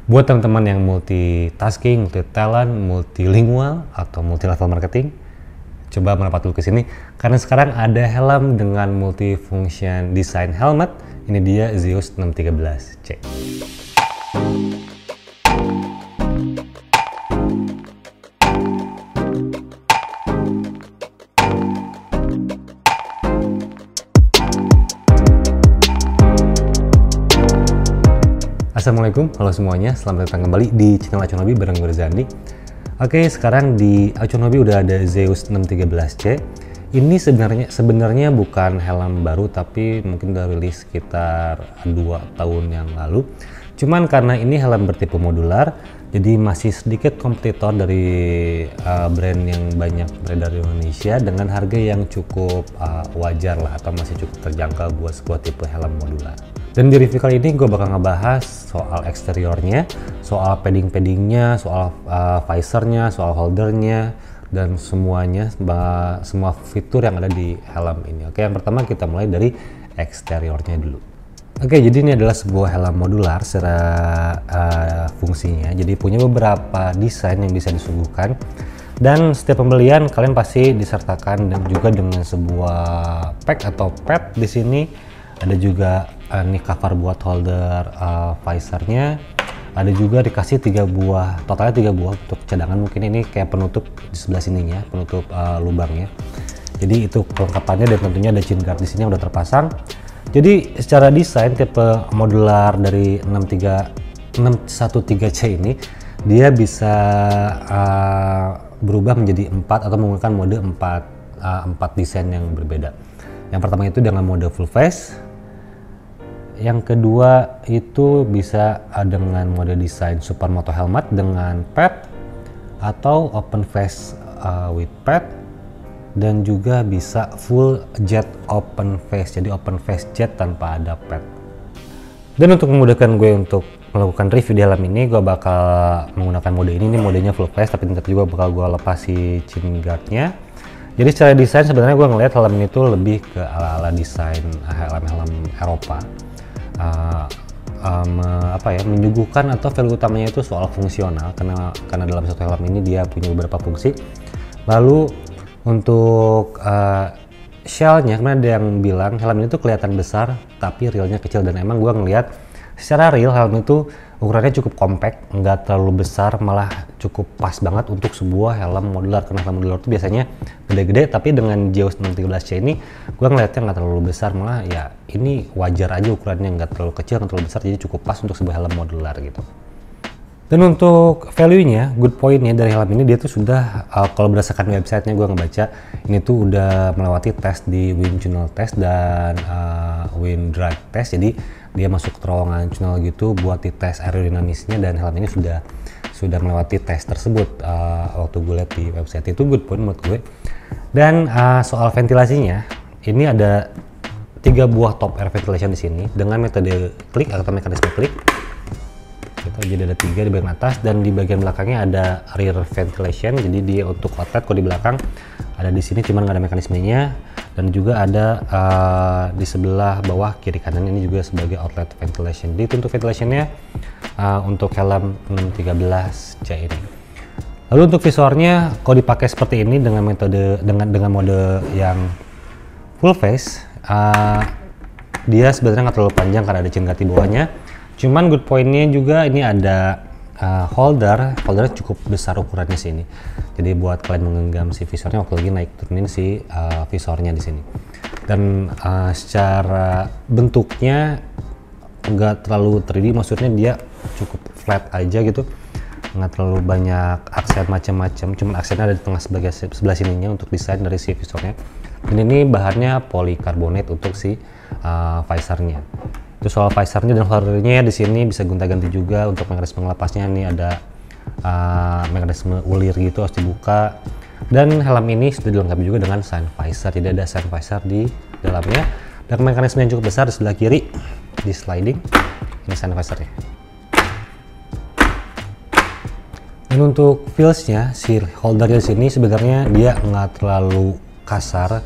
Buat teman-teman yang multitasking, multi talent, multilingual atau multi level marketing, coba merapat dulu ke sini karena sekarang ada helm dengan multifunction design helmet. Ini dia Zeus 613C. Assalamualaikum, halo semuanya, selamat datang kembali di channel Acun Hobi bareng gue Zandi. Oke, sekarang di Acun Hobi udah ada Zeus 613C. Ini sebenarnya bukan helm baru, tapi mungkin udah rilis sekitar 2 tahun yang lalu. Cuman karena ini helm bertipe modular, jadi masih sedikit kompetitor dari brand yang banyak beredar di Indonesia dengan harga yang cukup wajar lah, atau masih cukup terjangkau buat sebuah tipe helm modular. Dan di review kali ini gue bakal ngebahas soal eksteriornya, soal padding-paddingnya, soal visornya, soal holdernya, dan semuanya, semua fitur yang ada di helm ini. Oke, yang pertama kita mulai dari eksteriornya dulu. Oke, jadi ini adalah sebuah helm modular secara fungsinya. Jadi punya beberapa desain yang bisa disuguhkan. Dan setiap pembelian kalian pasti disertakan dan juga dengan sebuah pack atau pad di sini. Ada juga nih cover buat holder visornya. Ada juga dikasih 3 buah, totalnya 3 buah untuk cadangan. Mungkin ini kayak penutup di sebelah sininya, penutup lubangnya. Jadi itu kelengkapannya, dan tentunya ada chin guard di sini yang udah terpasang. Jadi secara desain tipe modular dari 613C ini, dia bisa berubah menjadi 4 atau menggunakan mode 4 desain yang berbeda. Yang pertama itu dengan mode full face. Yang kedua itu bisa dengan mode desain supermoto helmet dengan pad atau open face with pad, dan juga bisa full jet open face, jadi open face jet tanpa ada pad. Dan untuk memudahkan gue untuk melakukan review di helm ini, gue bakal menggunakan mode ini modenya full face, tapi nanti juga bakal gue lepas si chin guardnya. Jadi secara desain sebenarnya gue ngelihat helm ini tuh lebih ke ala-ala desain helm-helm Eropa. Menyuguhkan atau value utamanya itu soal fungsional, karena dalam satu helm ini dia punya beberapa fungsi. Lalu untuk shellnya, kemarin ada yang bilang helm ini tuh kelihatan besar tapi realnya kecil, dan emang gue ngelihat secara real helm itu ukurannya cukup compact, nggak terlalu besar, malah cukup pas banget untuk sebuah helm modular. Karena helm modular itu biasanya gede-gede, tapi dengan Zeus 613C ini gue ngeliatnya nggak terlalu besar, malah ya ini wajar aja ukurannya, nggak terlalu kecil, nggak terlalu besar, jadi cukup pas untuk sebuah helm modular gitu. Dan untuk value-nya, good point-nya dari helm ini, dia tuh sudah kalau berdasarkan websitenya gue ngebaca, ini tuh udah melewati tes di wind tunnel test dan wind drag test. Jadi dia masuk ke terowongan tunnel gitu buat dites aerodinamisnya, dan helm ini sudah melewati tes tersebut waktu gue lihat di website. Itu good point menurut gue. Dan soal ventilasinya, ini ada 3 buah top air ventilation di sini dengan metode klik atau mekanisme klik. Jadi ada 3 di bagian atas, dan di bagian belakangnya ada rear ventilation. Jadi dia untuk outlet kalau di belakang ada di sini, cuman nggak ada mekanismenya. Dan juga ada di sebelah bawah kiri kanan ini juga sebagai outlet ventilation. Jadi untuk ventilationnya untuk helm 613C ini. Lalu untuk visornya, kalau dipakai seperti ini dengan mode yang full face, dia sebenarnya nggak terlalu panjang karena ada chin guard di bawahnya. Cuman good point-nya juga ini ada holdernya cukup besar ukurannya sini. Jadi buat kalian menggenggam si visornya waktu lagi naik turunin si visornya di sini. Dan secara bentuknya nggak terlalu 3D, maksudnya dia cukup flat aja gitu, nggak terlalu banyak aksen macam-macam. Cuman aksennya ada di tengah sebelah sininya untuk desain dari si visornya. Dan ini bahannya polikarbonat untuk si visornya. Itu soal visornya dan holdernya, di sini bisa gonta-ganti juga. Untuk mekanisme ngelepasnya ini ada mekanisme ulir gitu, harus dibuka. Dan helm ini sudah dilengkapi juga dengan sun visor, jadi ada sun visor di dalamnya, dan mekanisme yang cukup besar di sebelah kiri di sliding. Ini sun visornya. Dan untuk feelsnya, si holdernya di sini sebenarnya dia nggak terlalu kasar,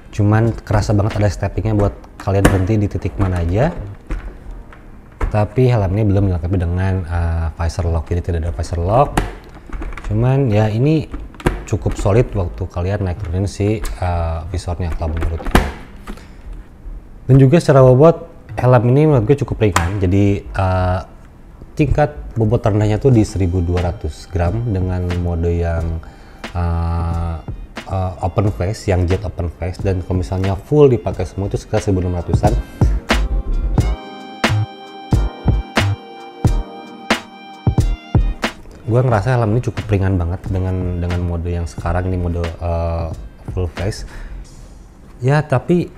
cuman kerasa banget ada steppingnya buat kalian berhenti di titik mana aja. tapi helm ini belum dilengkapi dengan visor lock, jadi tidak ada visor lock. Cuman ya ini cukup solid waktu kalian naik turunin si visornya kalau menurut gue. Dan juga secara bobot helm ini menurut gue cukup ringan, jadi tingkat bobot terendahnya tuh di 1200 gram dengan mode yang open face, yang jet open face, dan kalau misalnya full dipakai semua itu sekitar 1600-an. Gue ngerasa helm ini cukup ringan banget dengan mode yang sekarang ini, mode full face ya, tapi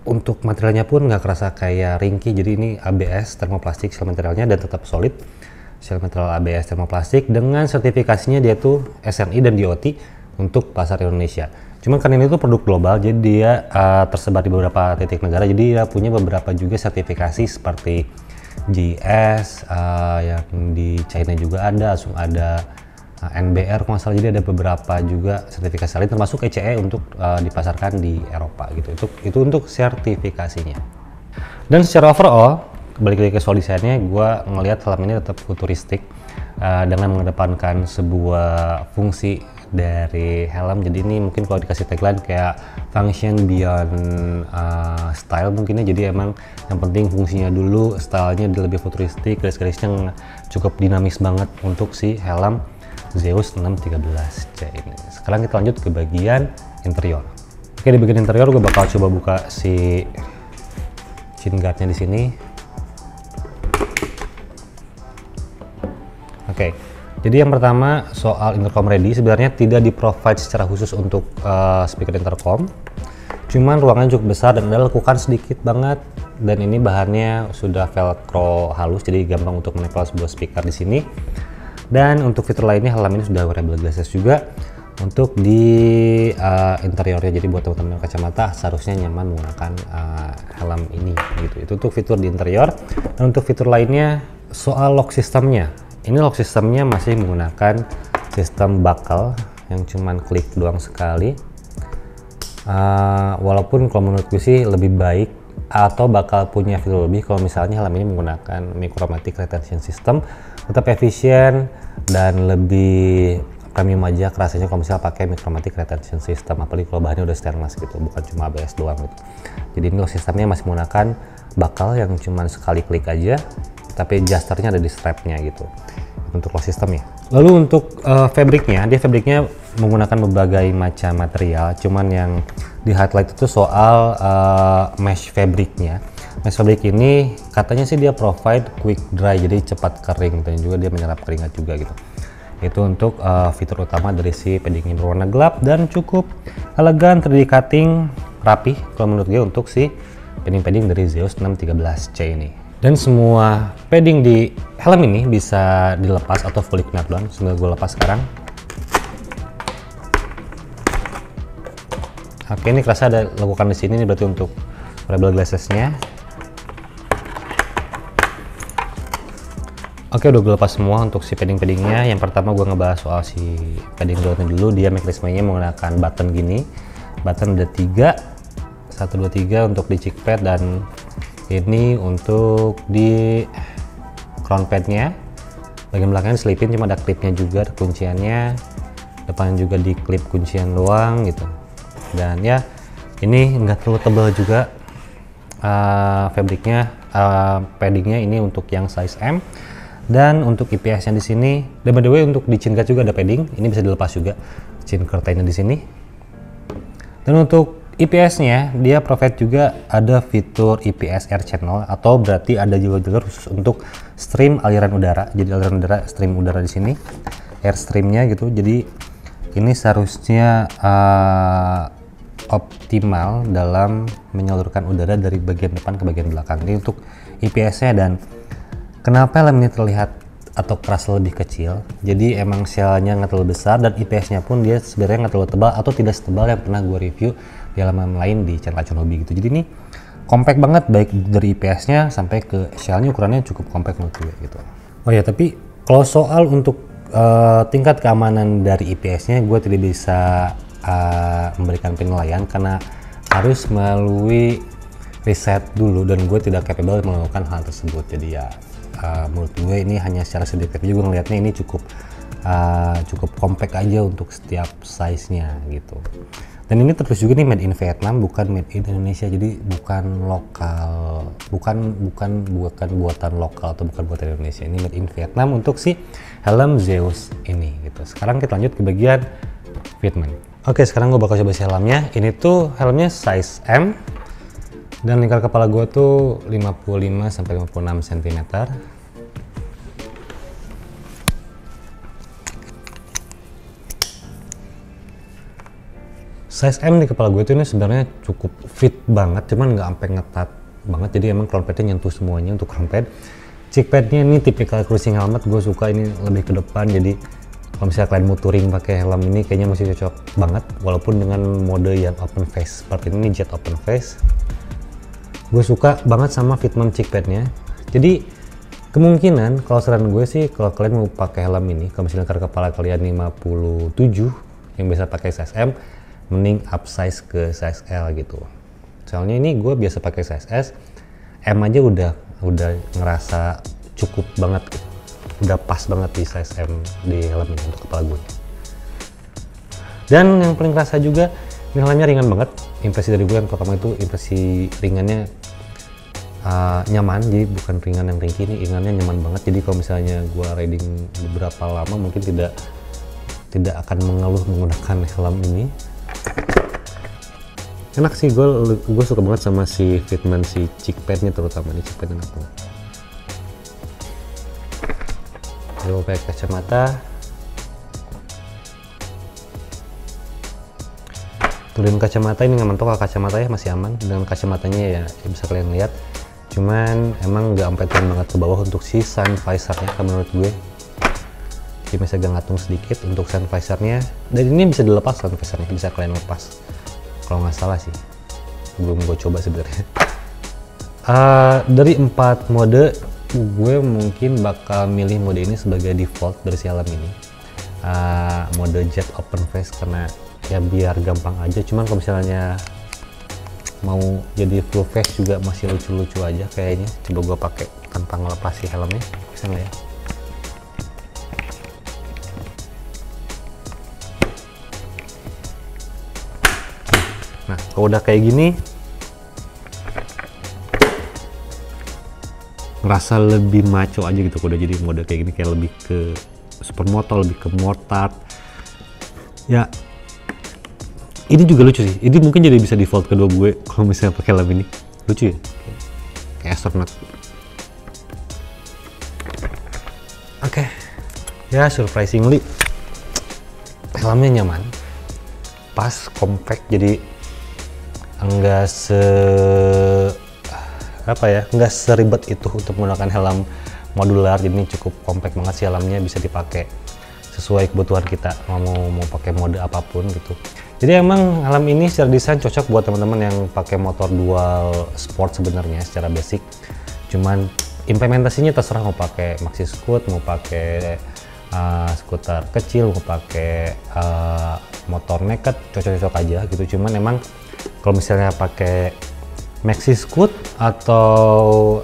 untuk materialnya pun nggak kerasa kayak ringkih. Jadi ini ABS termoplastik shell materialnya dan tetap solid, shell material ABS termoplastik dengan sertifikasinya dia tuh SNI dan DOT untuk pasar Indonesia. Cuman kan ini tuh produk global, jadi dia tersebar di beberapa titik negara, jadi dia punya beberapa juga sertifikasi seperti GS, yang di China juga ada, langsung ada NBR kalau nggak salah, jadi ada beberapa juga sertifikasi lain termasuk ECE untuk dipasarkan di Eropa gitu. Itu untuk sertifikasinya. Dan secara overall, balik lagi ke soal desainnya, gue ngelihat helm ini tetap futuristik dengan mengedepankan sebuah fungsi dari helm. Jadi ini mungkin kalau dikasih tagline kayak function beyond style mungkinnya, jadi emang yang penting fungsinya dulu, stylenya lebih futuristik, garis-garisnya cukup dinamis banget untuk si helm Zeus 613C ini. Sekarang kita lanjut ke bagian interior. Oke, di bagian interior gue bakal coba buka si chin guardnya di sini. Oke, jadi yang pertama soal intercom ready, sebenarnya tidak di-provide secara khusus untuk speaker intercom. Cuman ruangannya cukup besar dan ada lekukan sedikit banget, dan ini bahannya sudah velcro halus, jadi gampang untuk menempel sebuah speaker di sini. Dan untuk fitur lainnya helm ini sudah wearable glasses juga untuk di interiornya, jadi buat teman-teman yang kacamata seharusnya nyaman menggunakan helm ini gitu. Itu untuk fitur di interior. Dan untuk fitur lainnya soal lock sistemnya, ini lock sistemnya masih menggunakan sistem buckle yang cuman klik doang sekali. Walaupun kalau menurut gue sih lebih baik atau bakal punya fitur lebih kalau misalnya helm ini menggunakan micromatic retention system, tetap efisien dan lebih premium aja kerasanya kalau misalnya pakai micromatic retention system, apalagi kalau bahannya udah stainless gitu, bukan cuma ABS doang gitu. Jadi ini lock sistemnya masih menggunakan buckle yang cuman sekali klik aja, tapi adjusternya ada di strapnya gitu untuk lock sistemnya. Lalu untuk fabriknya, dia fabriknya menggunakan berbagai macam material, cuman yang di highlight itu soal mesh fabriknya. Mesh fabric ini katanya sih dia provide quick dry, jadi cepat kering, dan juga dia menyerap keringat juga gitu. Itu untuk fitur utama dari si padding ini, berwarna gelap dan cukup elegan, 3D cutting, rapi kalau menurut gue untuk si padding dari Zeus 613C ini. Dan semua padding di helm ini bisa dilepas atau fully knap down. Semoga gue lepas sekarang. Oke, ini kerasa ada lekukan di sini, ini berarti untuk wearable glasses-nya. Oke, udah gue lepas semua untuk si padding-paddingnya. Yang pertama gue ngebahas soal si padding downnya dulu. Dia mekanismenya menggunakan button gini. Button ada 3, 1, 2, 3 untuk di cheek pad, dan ini untuk di crown padnya. Bagian belakangnya selipin, cuma ada klipnya juga, ada kunciannya. Depan juga di klip kuncian doang gitu. Dan ya ini nggak terlalu tebal juga fabriknya, paddingnya ini untuk yang size M. Dan untuk IPS-nya di sini, dan by the way untuk di chin guard juga ada padding, ini bisa dilepas juga chin curtain di sini. Dan untuk IPS-nya dia provide juga ada fitur IPS air channel, atau berarti ada jalur khusus untuk stream aliran udara. Jadi aliran udara, stream udara di sini, air streamnya gitu. Jadi ini seharusnya optimal dalam menyalurkan udara dari bagian depan ke bagian belakang. Ini untuk IPS-nya. Dan kenapa helm ini terlihat atau kerasa lebih kecil, jadi emang shell-nya nggak terlalu besar, dan IPS-nya pun dia sebenarnya nggak terlalu tebal atau tidak setebal yang pernah gue review di helm lain di channel Acun Hobi gitu. Jadi ini compact banget, baik dari IPS-nya sampai ke shell-nya, ukurannya cukup compact menurut gue gitu. Oh ya, tapi kalau soal untuk tingkat keamanan dari IPS-nya, gue tidak bisa memberikan penilaian karena harus melalui riset dulu, dan gue tidak capable melakukan hal tersebut. Jadi ya menurut gue ini hanya secara segi review gue ngelihatnya ini cukup compact aja untuk setiap size-nya gitu. Dan ini terus juga nih made in Vietnam, bukan made in Indonesia, jadi bukan lokal, bukan buatan lokal atau bukan buatan Indonesia. Ini made in Vietnam untuk si helm Zeus ini gitu. Sekarang kita lanjut ke bagian fitment. Oke, sekarang gue bakal coba si helmnya. Ini tuh helmnya size M dan lingkar kepala gue tuh 55 sampai 56 cm. Size M di kepala gue tuh ini sebenarnya cukup fit banget, cuman nggak sampai ngetat banget, jadi emang crown padnya nyentuh semuanya untuk crown pad. Cheek padnya ini tipikal cruising helmet, gue suka ini lebih ke depan, jadi kalau misalnya kalian mau touring pakai helm ini kayaknya masih cocok banget, walaupun dengan mode yang open face seperti ini, jet open face. Gue suka banget sama fitment cheek padnya. Jadi kemungkinan kalau saran gue sih kalau kalian mau pakai helm ini, kalau misalnya lingkar kepala kalian 57 yang biasa pakai size M, mending upsize ke size L gitu. Soalnya ini gue biasa pakai size S, M aja udah ngerasa cukup banget gitu. Udah pas banget di size M di helm ini untuk kepala gue. Dan yang paling kerasa juga, ini helmnya ringan banget. Impresi dari gue yang pertama itu impresi ringannya nyaman, jadi bukan ringan yang ringkih, ini ringannya nyaman banget. Jadi kalau misalnya gue riding beberapa lama mungkin tidak akan mengeluh menggunakan helm ini. Enak sih, gue suka banget sama si fitment si cheek padnya, terutama di cheek pad enak banget. Lalu pakai kacamata, turunin kacamata ini nggak mentok, kacamata ya masih aman dengan kacamatanya ya bisa kalian lihat, cuman emang nggak sampai turun banget ke bawah untuk si sun visornya kalau menurut gue. Jadi masih agak ngatung sedikit untuk sun visornya, dan ini bisa dilepas sun visornya, bisa kalian lepas kalau nggak salah sih, belum gue coba sebenarnya. Dari 4 mode gue mungkin bakal milih mode ini sebagai default dari si helm ini, mode jet open face, karena ya biar gampang aja. Cuman kalau misalnya mau jadi full face juga masih lucu-lucu aja kayaknya. Coba gue pakai tanpa ngelepas si helmnya, bisa nggak ya? Nah, kalau udah kayak gini, ngerasa lebih maco aja gitu. Kalau udah jadi mode kayak gini, kayak lebih ke supermoto, lebih ke mortar. Ya, ini juga lucu sih. Ini mungkin jadi bisa default kedua gue kalau misalnya pakai helm ini. Lucu ya, kayak astronaut. Oke, ya surprisingly helmnya nyaman, pas, compact, jadi enggak enggak seribet itu untuk menggunakan helm modular. Jadi ini cukup compact banget sih helmnya, bisa dipakai sesuai kebutuhan kita, mau pakai mode apapun gitu. Jadi emang helm ini secara desain cocok buat teman-teman yang pakai motor dual sport sebenarnya secara basic. Cuman implementasinya terserah, mau pakai maxi scoot, mau pakai skuter kecil, mau pakai motor naked, cocok-cocok aja gitu. Cuman emang kalau misalnya pakai maxi scoot atau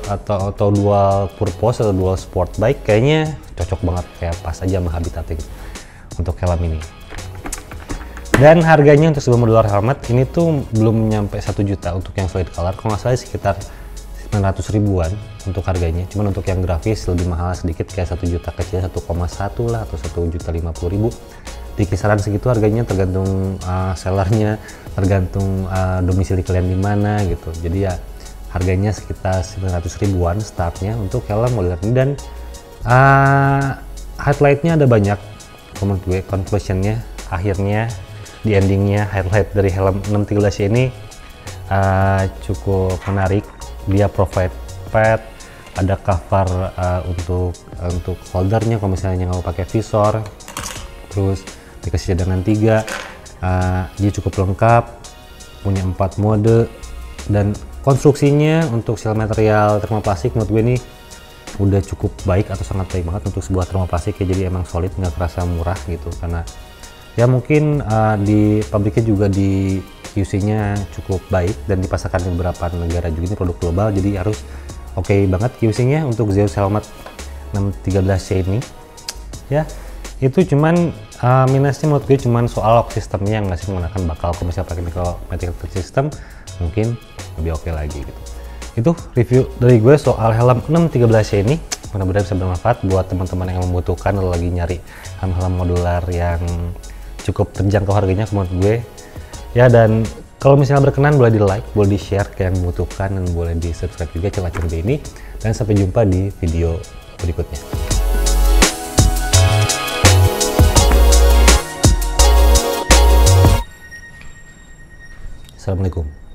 dual purpose atau dual sport bike, kayaknya cocok banget, kayak pas aja sama habitatnya gitu untuk helm ini. Dan harganya untuk sebuah modular helmet ini tuh belum nyampe 1 juta untuk yang solid color, kalau nggak salah sekitar 900 ribuan untuk harganya. Cuman untuk yang grafis lebih mahal sedikit, kayak 1 juta kecil, 1,1 lah, atau 1.050.000. Di kisaran segitu harganya, tergantung sellernya, tergantung domisili kalian di mana gitu. Jadi ya harganya sekitar 900 ribuan startnya untuk helm modular ini. Dan highlightnya ada banyak, menurut gue conclusionnya, akhirnya di endingnya highlight dari helm 613 ini cukup menarik. Dia provide pad, ada cover untuk holdernya kalau misalnya nggak mau pakai visor, terus dikasih cadangan 3, dia cukup lengkap, punya 4 mode, dan konstruksinya untuk sel material termoplastik menurut gue ini udah cukup baik atau sangat baik banget untuk sebuah termoplastik ya. Jadi emang solid, nggak kerasa murah gitu, karena ya mungkin di pabriknya juga di QC-nya cukup baik dan dipasarkan di beberapa negara juga, ini produk global, jadi harus oke banget QC-nya untuk Zeus Helmet 613C ini ya. Itu cuman minusnya menurut gue cuman soal lock sistemnya yang masih menggunakan bakal. Kalau misalnya pakai Micromatic system mungkin lebih oke lagi gitu. Itu review dari gue soal helm 613C ini. Mudah-mudahan bisa bermanfaat buat teman-teman yang membutuhkan atau lagi nyari helm-helm modular yang cukup terjangkau harganya menurut gue ya. Dan kalau misalnya berkenan boleh di like, boleh di share ke yang membutuhkan, dan boleh di subscribe juga channel Curbe ini. Dan sampai jumpa di video berikutnya. Assalamualaikum.